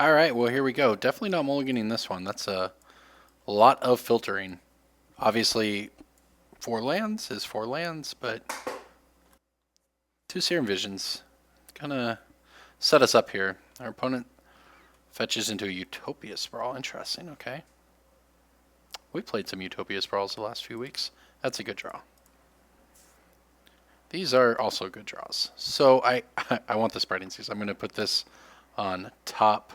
All right, well, here we go. Definitely not mulliganing this one. That's a lot of filtering. Obviously, 4 lands is 4 lands, but 2 Serum Visions. Gonna set us up here. Our opponent fetches into a Utopia Sprawl. Interesting, okay. We played some Utopia Sprawls the last few weeks. That's a good draw. These are also good draws. So I want the Spreading Seas. I'm going to put this on top,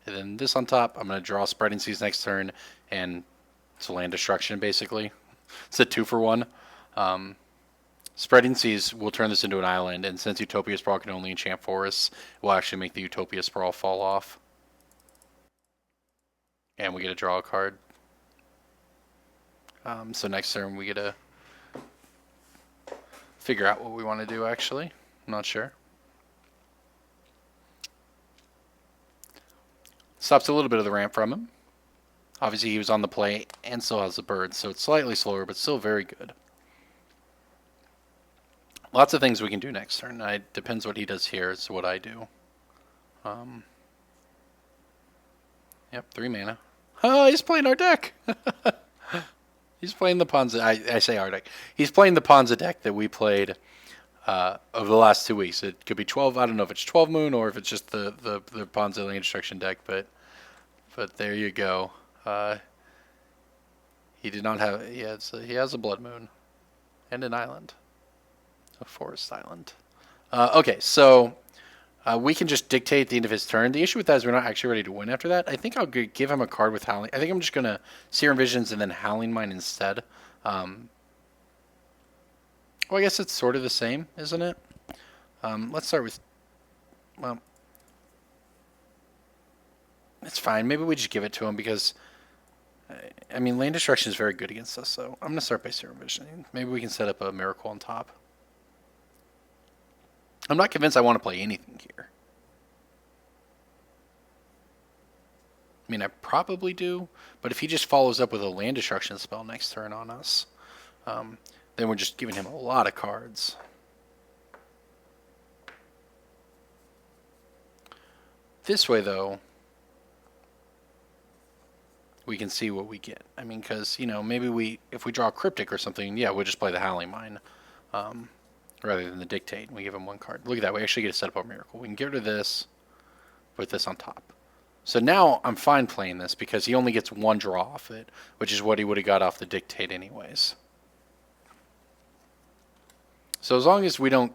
and then this on top. I'm going to draw Spreading Seas next turn, and it's a land destruction, basically. It's a 2-for-1. Spreading Seas will turn this into an island, and since Utopia Sprawl can only enchant forests, it will actually make the Utopia Sprawl fall off. And we get to draw a card. So next turn we get to figure out what we want to do, actually. I'm not sure. Stops a little bit of the ramp from him. Obviously he was on the play and still has the bird, so it's slightly slower, but still very good. Lots of things we can do next turn. It depends what he does here. It's what I do. Yep, 3 mana. Oh, he's playing our deck. He's playing the Ponza. I say our deck. He's playing the Ponza deck that we played over the last 2 weeks. It could be 12. I don't know if it's 12 Moon or if it's just the Ponza Land Destruction deck, but there you go. He did not have. Yeah, he has a Blood Moon and an island, a forest island. Okay, so we can just dictate the end of his turn. The issue with that is we're not actually ready to win after that. I think I'll give him a card with Howling. I think I'm just going to Serum Visions and then Howling Mine instead. Well, I guess it's sort of the same, isn't it? Let's start with... Well, it's fine. Maybe we just give it to him because... I mean, Land Destruction is very good against us, so I'm going to start by Serum Visioning. Maybe we can set up a Miracle on top. I'm not convinced I want to play anything here. I mean, I probably do, but if he just follows up with a Land Destruction spell next turn on us, then we're just giving him a lot of cards. This way, though, we can see what we get. I mean, because, you know, maybe if we draw a Cryptic or something, yeah, we'll just play the Howling Mine rather than the Dictate, and we give him 1 card. Look at that. We actually get to set up a Miracle. We can get rid of this, put this on top. So now I'm fine playing this because he only gets 1 draw off it, which is what he would have got off the Dictate anyways. So as long as we don't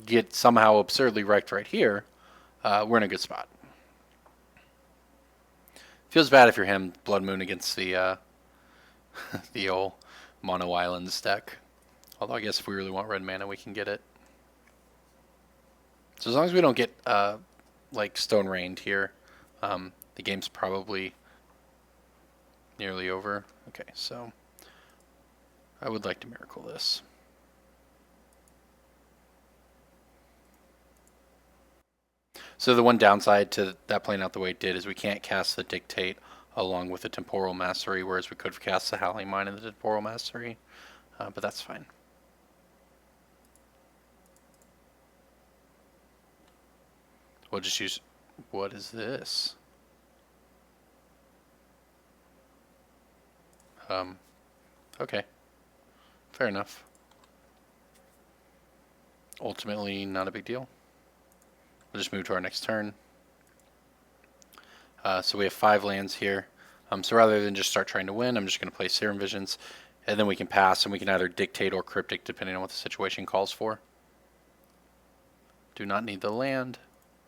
get somehow absurdly wrecked right here, we're in a good spot. Feels bad if you're him, Blood Moon against the the old Mono Islands deck. Although I guess if we really want red mana, we can get it. So as long as we don't get Stone Rained here, the game's probably nearly over. Okay, so I would like to Miracle this. So the one downside to that playing out the way it did is we can't cast the Dictate along with the Temporal Mastery, whereas we could have cast the Howling Mine and the Temporal Mastery, but that's fine. We'll just use... What is this? Okay. Fair enough. Ultimately, not a big deal. We'll just move to our next turn. So we have 5 lands here. So rather than just start trying to win, I'm just going to play Serum Visions, and then we can pass, and we can either Dictate or Cryptic, depending on what the situation calls for. Do not need the land.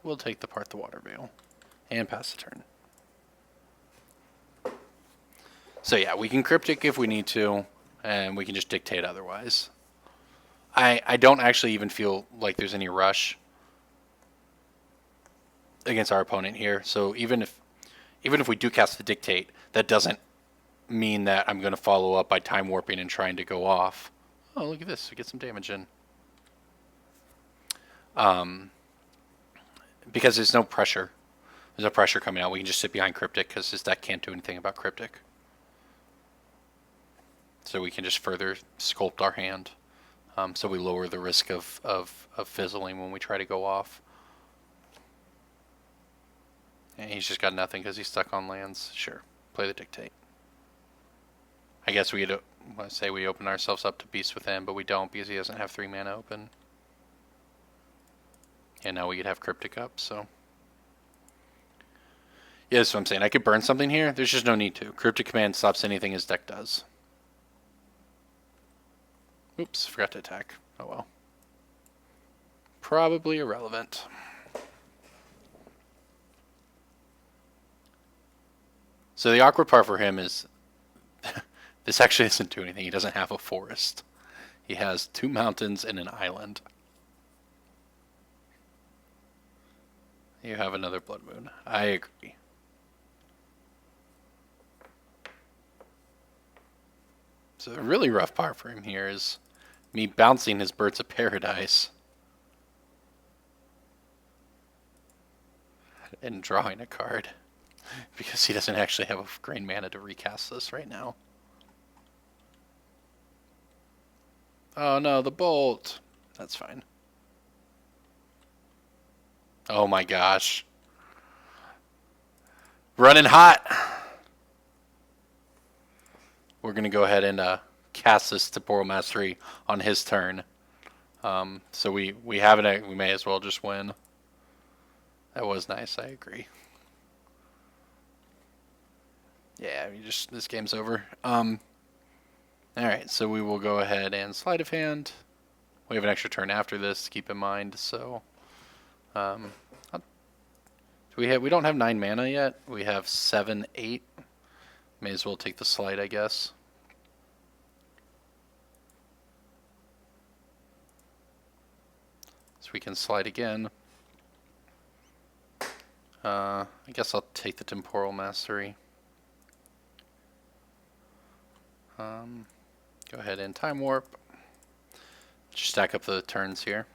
We'll take the Part the Water Veil, and pass the turn. So yeah, we can Cryptic if we need to, and we can just Dictate otherwise. I don't actually even feel like there's any rush against our opponent here. So even if we do cast the Dictate, that doesn't mean that I'm going to follow up by Time Warping and trying to go off. Oh, look at this. We get some damage in. Because there's no pressure. There's no pressure coming out. We can just sit behind Cryptic because his deck can't do anything about Cryptic. So we can just further sculpt our hand. So we lower the risk of fizzling when we try to go off. And he's just got nothing because he's stuck on lands. Sure, play the Dictate. I guess we'd say we open ourselves up to Beast Within, but we don't because he doesn't have 3 mana open. And now we could have Cryptic up, so... Yeah, that's what I'm saying. I could burn something here. There's just no need to. Cryptic Command stops anything his deck does. Oops, forgot to attack. Oh well. Probably irrelevant. So the awkward part for him is this actually doesn't do anything. He doesn't have a forest. He has 2 mountains and an island. You have another Blood Moon. I agree. So the really rough part for him here is me bouncing his Birds of Paradise and drawing a card because he doesn't actually have a green mana to recast this right now. Oh no, the bolt. That's fine. Oh my gosh. Running hot. We're going to go ahead and cast this Temporal Mastery on his turn. So we have it. We may as well just win. That was nice. I agree. Yeah, this game's over. Alright, so we will go ahead and sleight of hand. We have an extra turn after this, keep in mind. So we don't have 9 mana yet. We have 7, 8. May as well take the sleight, I guess. So we can slide again. I guess I'll take the Temporal Mastery. Go ahead and Time Warp. Just stack up the turns here.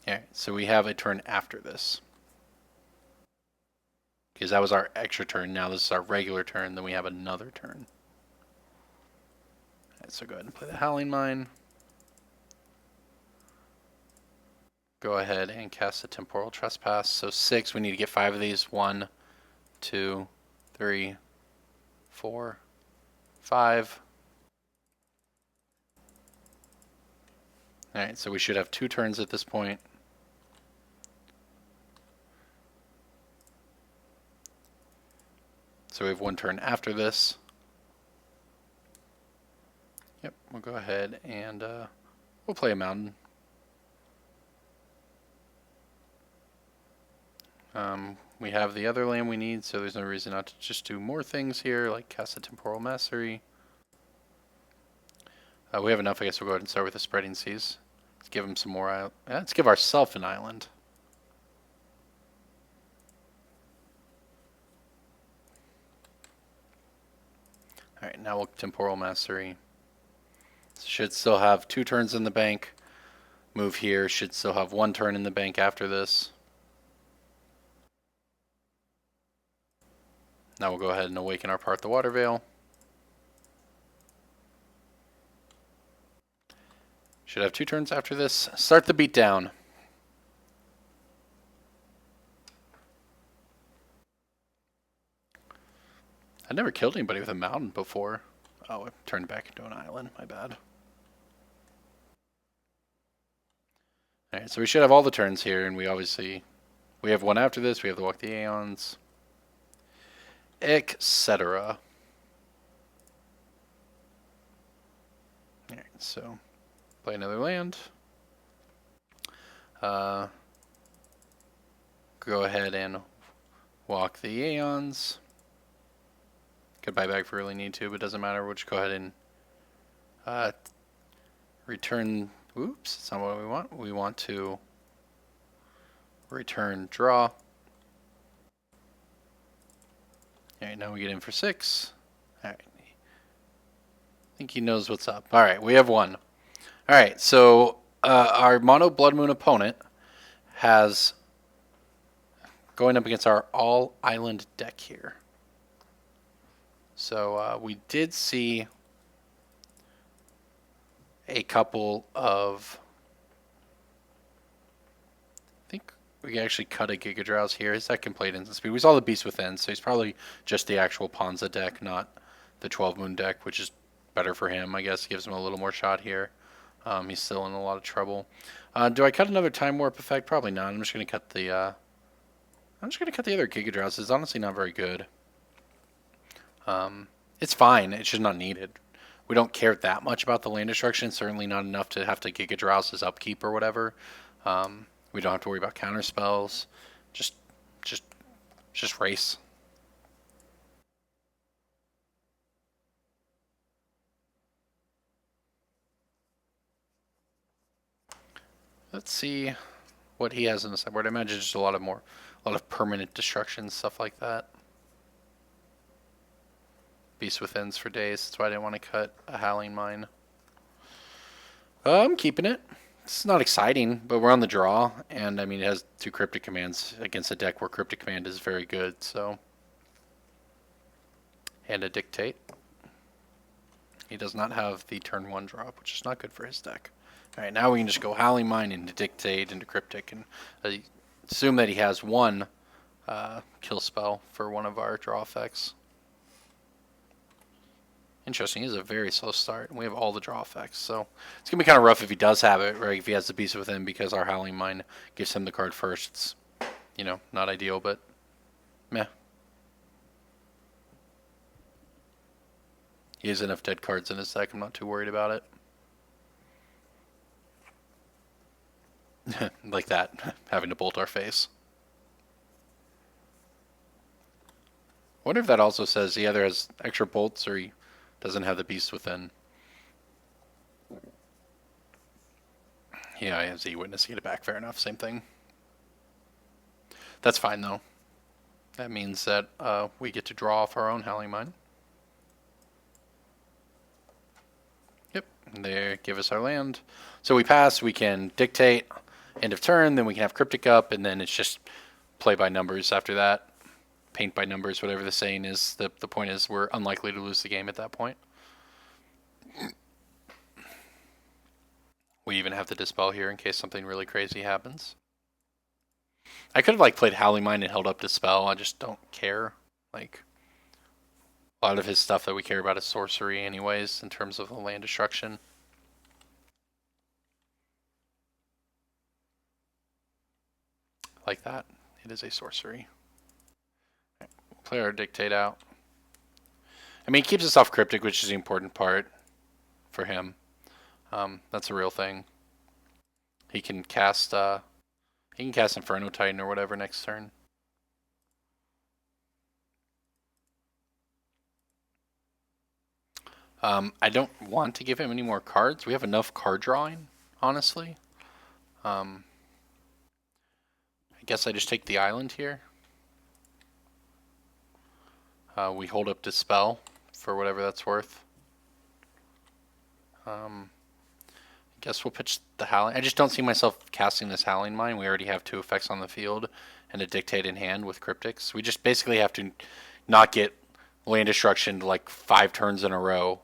Alright, so we have a turn after this. Because that was our extra turn. Now this is our regular turn. Then we have another turn. Alright, so go ahead and play the Howling Mine. Go ahead and cast the Temporal Trespass. So 6, we need to get 5 of these. 1, 2, 3, 4, 5. Alright, so we should have 2 turns at this point. So we have 1 turn after this. Yep, we'll go ahead and we'll play a mountain. We have the other land we need, so there's no reason not to just do more things here, like cast a Temporal Mastery. We have enough, I guess we'll go ahead and start with the Spreading Seas. Let's give him some more let's give ourselves an island. Alright, now we'll Temporal Mastery. Should still have 2 turns in the bank. Move here, should still have 1 turn in the bank after this. Now we'll go ahead and awaken our Part the Water Veil. Should have 2 turns after this. Start the beatdown. I never killed anybody with a mountain before. Oh, I turned back into an island. My bad. Alright, so we should have all the turns here, and we have 1 after this. We have the Walk the Aeons, etc. Alright, so play another land. Go ahead and Walk the Aeons. Could buy back if we really need to, but it doesn't matter. We'll just go ahead and return. Oops, that's not what we want. We want to return draw. Alright, now we get in for 6. Alright. I think he knows what's up. Alright, we have 1. Alright, so our mono Blood Moon opponent has going up against our all island deck here. So we did see a couple of, I think We can actually cut a Giga Drowse here. His deck can play it instant speed. We saw the Beast Within, so he's probably just the actual Ponza deck, not the 12 Moon deck, which is better for him, I guess. Gives him a little more shot here. He's still in a lot of trouble. Do I cut another Time Warp effect? Probably not. I'm just gonna cut the other Giga Drowse. It's honestly not very good. It's fine. It's just not needed. We don't care that much about the land destruction. Certainly not enough to have to Giga Drowse his upkeep or whatever. We don't have to worry about counter spells. Just race. Let's see what he has in the sideboard. I imagine just a lot of permanent destruction, stuff like that. Beast Withins for days. That's why I didn't want to cut a Howling Mine. I'm keeping it. It's not exciting, but we're on the draw, and I mean it has 2 Cryptic Commands against a deck where Cryptic Command is very good. So, and a Dictate. He does not have the turn 1 drop, which is not good for his deck. All right, now we can just go Howling Mine into Dictate into Cryptic, and assume that he has 1 kill spell for one of our draw effects. Interesting. He has a very slow start, and we have all the draw effects. So it's going to be kind of rough if he does have it, right? If he has the Beast Within, because our Howling Mine gives him the card first. It's, you know, not ideal, but meh. He has enough dead cards in his deck. I'm not too worried about it. Like that, having to bolt our face. I wonder if that also says he either has extra bolts or he doesn't have the Beast Within. Yeah, I have Z-Witness to get it back. Fair enough. Same thing. That's fine, though. That means that we get to draw off our own Howling Mine. Yep. They give us our land. So we pass. We can Dictate. End of turn. Then we can have Cryptic up. And then it's just play by numbers after that. Paint by numbers, whatever the saying is. The point is we're unlikely to lose the game at that point. We even have the Dispel here in case something really crazy happens. I could have played Howling Mine and held up Dispel. I just don't care. A lot of his stuff that we care about is sorcery anyways in terms of the land destruction. Like that. It is a sorcery. Play our Dictate out. I mean, he keeps us off Cryptic, which is the important part for him. That's a real thing. He can cast Inferno Titan or whatever next turn. I don't want to give him any more cards. We have enough card drawing, honestly. I guess I just take the island here. We hold up Dispel for whatever that's worth. I guess we'll pitch the Howling. I just don't see myself casting this Howling Mine. We already have 2 effects on the field and a Dictate in hand with Cryptics. We just basically have to not get land destruction to 5 turns in a row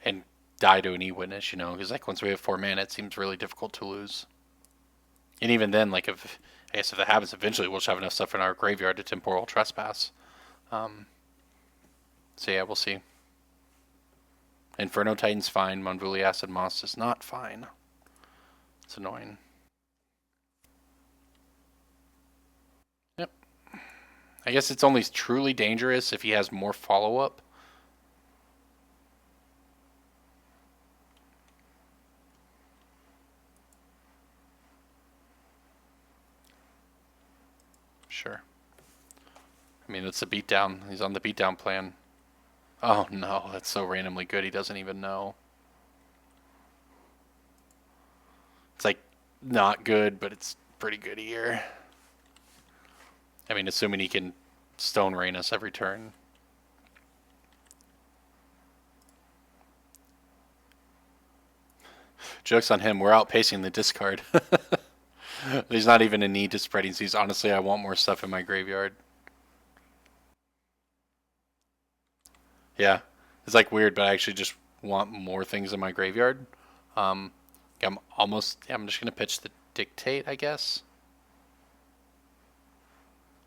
and die to an E-Witness, because once we have 4 mana, it seems really difficult to lose. And even then, if that happens, eventually we'll just have enough stuff in our graveyard to Temporal Trespass. So yeah, we'll see. Inferno Titan's fine. Monvuli Acid Moss is not fine. It's annoying. Yep. I guess it's only truly dangerous if he has more follow-up. Sure. I mean, it's a beatdown. He's on the beatdown plan. Oh no, that's so randomly good he doesn't even know. It's not good, but it's pretty good here. I mean, assuming he can Stone Rain us every turn. Joke's on him, we're outpacing the discard. There's not even a need to Spreading Seas. Honestly, I want more stuff in my graveyard. Yeah, it's weird, but I actually just want more things in my graveyard. I'm just gonna pitch the Dictate, I guess.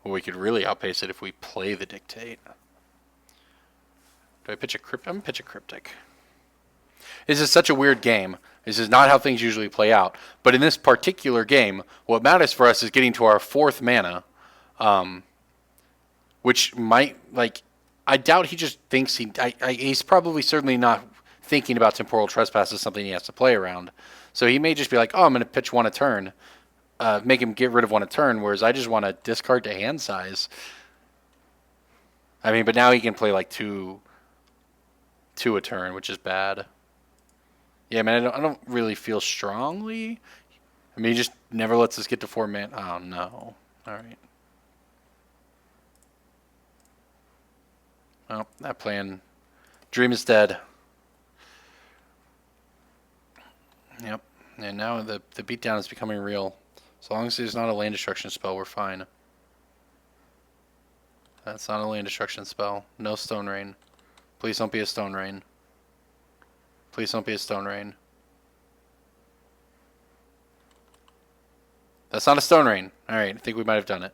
Well, we could really outpace it if we play the Dictate. Do I pitch a Cryptic? I'm going to pitch a Cryptic. This is such a weird game. This is not how things usually play out. But in this particular game, what matters for us is getting to our 4th mana. Which might, like, I doubt he just thinks he's probably certainly not thinking about Temporal Trespass as something he has to play around. So he may just be like, oh, I'm going to pitch 1 a turn. Make him get rid of 1 a turn, whereas I just want to discard to hand size. I mean, but now he can play like 2 a turn, which is bad. Yeah, man, I don't really feel strongly. I mean, he just never lets us get to 4 mana. Oh, no. All right. Well, that plan, dream is dead. Yep, and now the beatdown is becoming real. As long as there's not a land destruction spell, we're fine. That's not a land destruction spell. No Stone Rain. Please don't be a Stone Rain. Please don't be a Stone Rain. That's not a Stone Rain. Alright, I think we might have done it.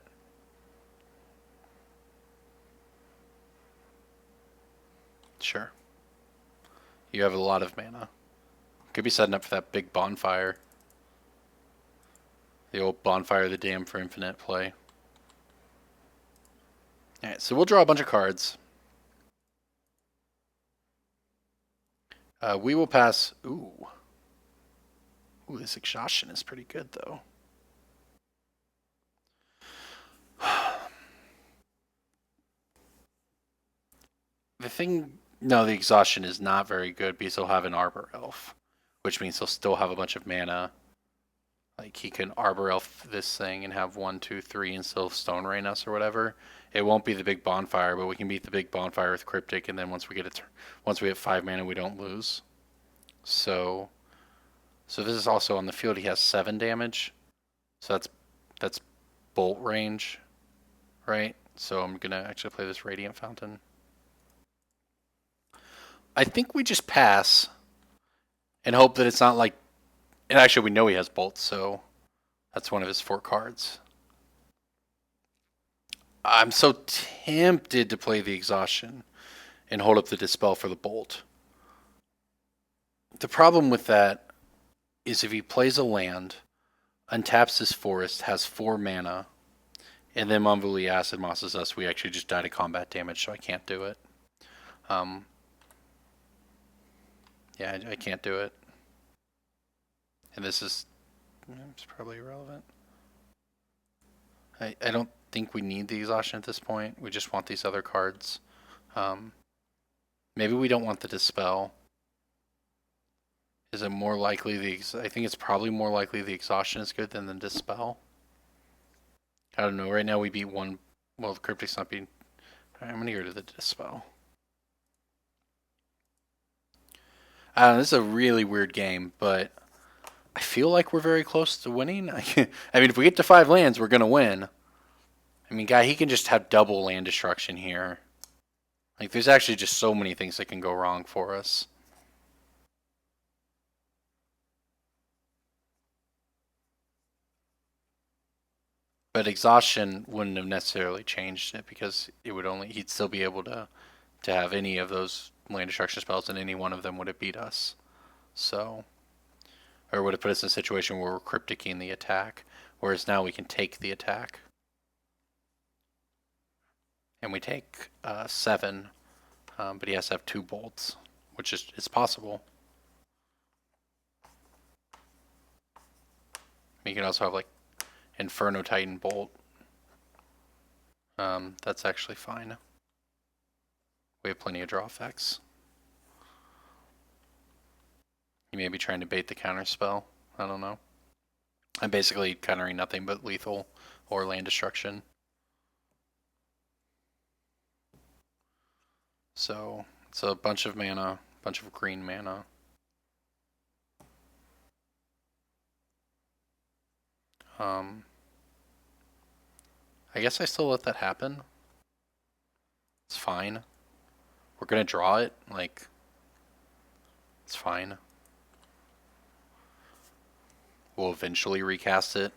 Sure. You have a lot of mana. Could be setting up for that big bonfire. The old Bonfire of the Damned for infinite play. Alright, so we'll draw a bunch of cards. We will pass... Ooh, this exhaustion is pretty good, though. The thing... No, the exhaustion is not very good because he'll have an Arbor Elf, which means he'll still have a bunch of mana. Like, he can Arbor Elf this thing and have 1, 2, 3 and still Stone Rain us or whatever. It won't be the big bonfire, but we can beat the big bonfire with Cryptic, and then once we have 5 mana, we don't lose. So this is also on the field. He has 7 damage, so that's bolt range, right? So I'm gonna actually play this Radiant Fountain. I think we just pass and hope that it's not like... And actually, we know he has bolts, so that's one of his 4 cards. I'm so tempted to play the exhaustion and hold up the dispel for the bolt. The problem with that is if he plays a land, untaps his forest, has 4 mana, and then Monvuli Acid Mosses us, we actually just die to combat damage, so I can't do it. Yeah, I can't do it. And this is... It's probably irrelevant. I don't think we need the exhaustion at this point. We just want these other cards. Maybe we don't want the dispel. Is it more likely I think it's probably more likely the exhaustion is good than the dispel. I don't know. Right now we beat 1. Well, the Cryptic's not being... Alright, I'm going to go to the dispel. I don't know. This is a really weird game, but I feel like we're very close to winning. I mean, if we get to 5 lands, we're going to win. I mean, guy, he can just have double land destruction here. Like, there's actually just so many things that can go wrong for us. But exhaustion wouldn't have necessarily changed it because he'd still be able to have any of those land destruction spells, and any one of them would have beat us. So, or would have put us in a situation where we're crypticing the attack, whereas now we can take the attack. And we take 7, but he has to have 2 bolts, which is possible. You can also have like Inferno Titan Bolt. That's actually fine. We have plenty of draw effects. He may be trying to bait the counter spell. I don't know. I'm basically countering nothing but lethal or land destruction. So it's a bunch of mana, bunch of green mana. I guess I still let that happen. It's fine. We're gonna draw it, like, it's fine. We'll eventually recast it.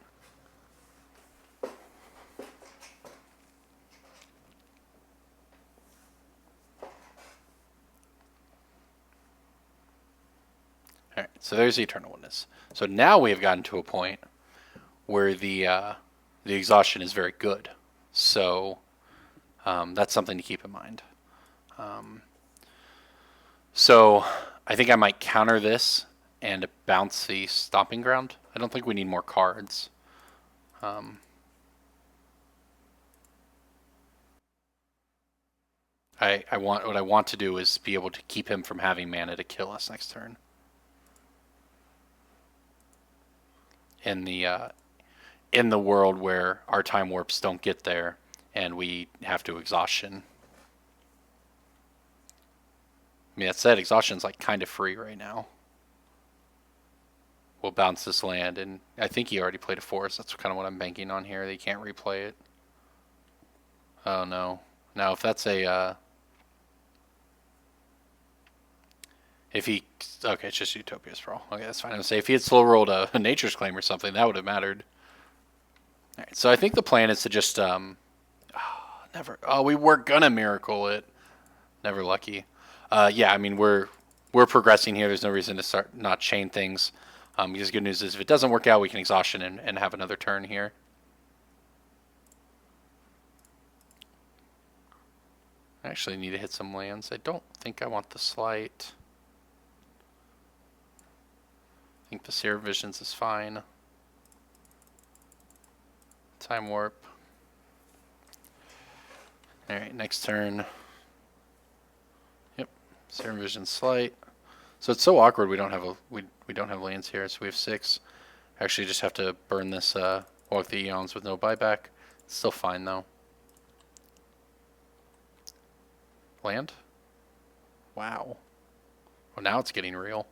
So there's the Eternal Witness. So now we have gotten to a point where the exhaustion is very good. So that's something to keep in mind. So I think I might counter this and bounce the Stomping Ground. I don't think we need more cards. What I want to do is be able to keep him from having mana to kill us next turn. In the world where our time warps don't get there and we have to exhaustion. I mean, that said, exhaustion's like kind of free right now. We'll bounce this land, and I think he already played a forest. That's kind of what I'm banking on here. They can't replay it. Oh no. Now if that's a okay, it's just Utopia's Sprawl. Okay, that's fine. I would say if he had slow rolled a Nature's Claim or something, that would have mattered. All right, so I think the plan is to just we were gonna miracle it. Never lucky. Yeah, I mean we're progressing here. There's no reason to start not chain things. Because good news is if it doesn't work out, we can exhaustion and have another turn here. I actually need to hit some lands. I don't think I want the Slight. I think the Seer Visions is fine. Time Warp. Alright, next turn. Yep, Seer Vision Slight. So it's so awkward we don't have we don't have lands here, so we have 6. Actually just have to burn this Walk the Eons with no buyback. It's still fine though. Land? Wow. Well, now it's getting real.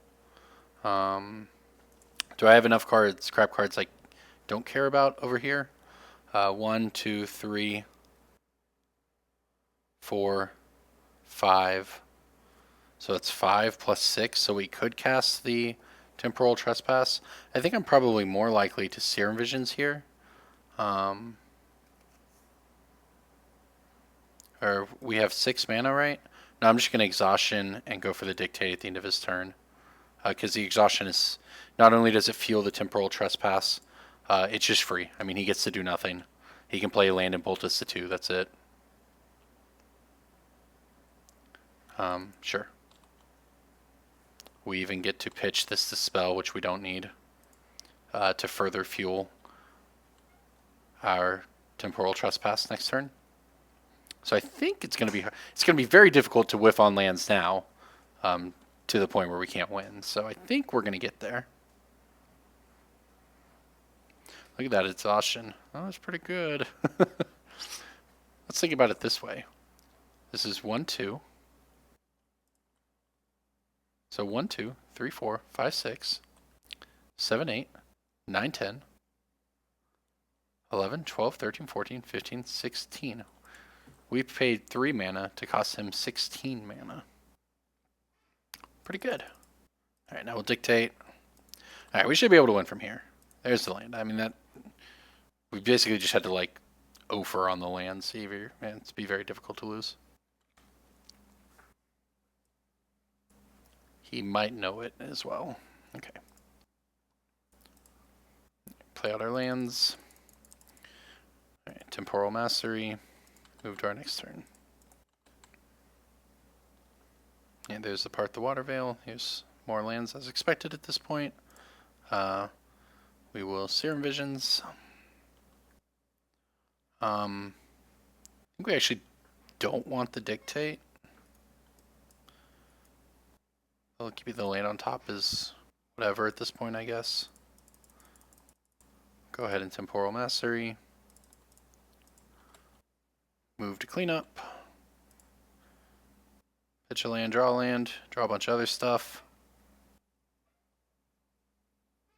Do I have enough cards, crap cards I don't care about over here? 1, 2, 3, 4, 5. So it's 5 plus 6, so we could cast the Temporal Trespass. I think I'm probably more likely to Serum Visions here. Or we have 6 mana, right? No, I'm just going to Exhaustion and go for the Dictate at the end of his turn. Because the Exhaustion is, not only does it fuel the Temporal Trespass, it's just free. I mean, he gets to do nothing. He can play land and bolt us to 2, that's it. Sure. We even get to pitch this Dispel, which we don't need, to further fuel our Temporal Trespass next turn. So I think it's going to be very difficult to whiff on lands now, to the point where we can't win. So I think we're going to get there. Look at that exhaustion. Oh, that's pretty good. Let's think about it this way. This is 1, 2. So 1, 2, 3, 4, 5, 6, 7, 8, 9, 10, 11, 12, 13, 14, 15, 16. We paid 3 mana to cost him 16 mana. Pretty good. Alright, now we'll Dictate. Alright, we should be able to win from here. There's the land. I mean, we basically just had to, like, offer on the land savior, and it's be very difficult to lose. He might know it as well. Okay. Play out our lands. Alright, Temporal Mastery. Move to our next turn. And there's the Part the Water Veil. Here's more lands as expected at this point. We will Serum Visions. I think we actually don't want the Dictate. I'll keep the land on top is whatever at this point, I guess. Go ahead and Temporal Mastery. Move to cleanup. Pitch a land, draw a bunch of other stuff.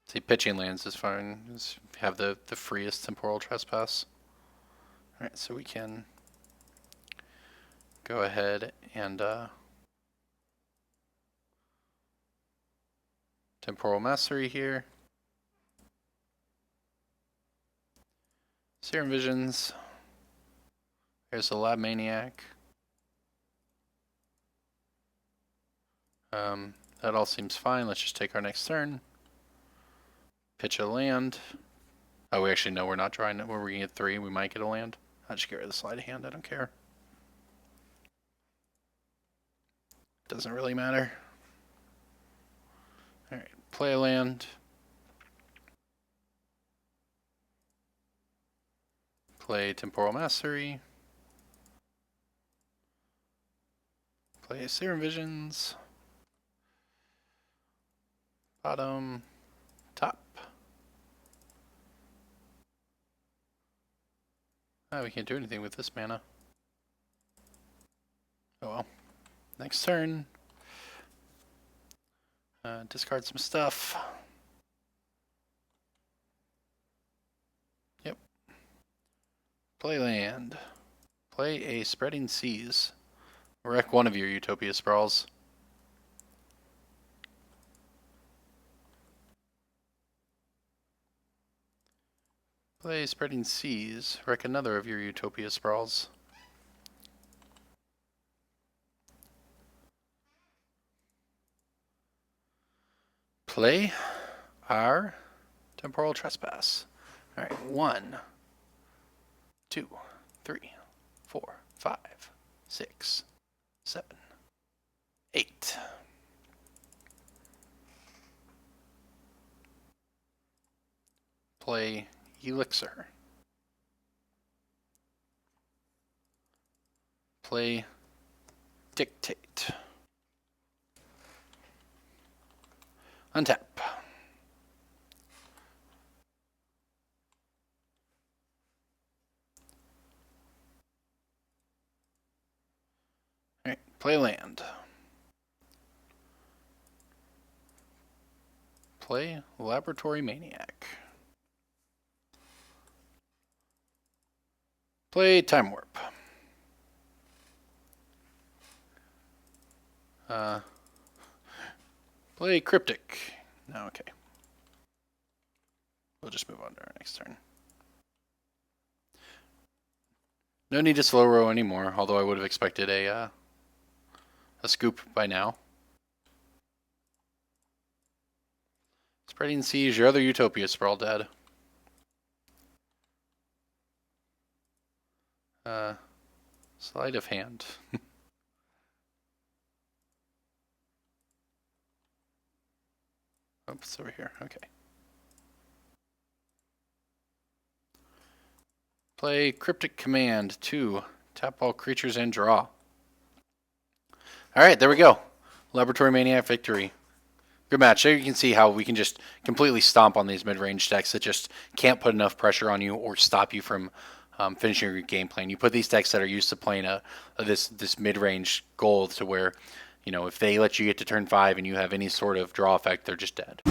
See, pitching lands is fine. Just have the freest Temporal Trespass. Alright, so we can go ahead and Temporal Mastery here. Serum Visions. There's the Lab Maniac. That all seems fine. Let's just take our next turn. Pitch a land. Oh, we actually know we're not drawing it. We're going to get 3. We might get a land. I'll just get rid of the sleight of hand. I don't care. Doesn't really matter. Alright, play a land. Play Temporal Mastery. Play Serum Visions. Bottom. Top. Oh, we can't do anything with this mana. Oh well. Next turn. Discard some stuff. Yep. Play land. Play a Spreading Seas. Wreck one of your Utopia Sprawls. Play Spreading Seas. Wreck another of your Utopia Sprawls. Play our Temporal Trespass. Alright, 1, 2, 3, 4, 5, 6, 7, 8. Play Elixir. Play Dictate. Untap. Alright, play land. Play Laboratory Maniac. Play Time Warp. Play Cryptic. No, okay. We'll just move on to our next turn. No need to slow row anymore, although I would have expected a scoop by now. Spreading Seas, your other Utopia Sprawl dead. Sleight of hand. Oops, it's over here. Okay. Play Cryptic Command 2. Tap all creatures and draw. Alright, there we go. Laboratory Maniac victory. Good match. There you can see how we can just completely stomp on these mid-range decks that just can't put enough pressure on you or stop you from finishing your game plan. You put these decks that are used to playing this mid-range goal to where, you know, if they let you get to turn 5 and you have any sort of draw effect, they're just dead.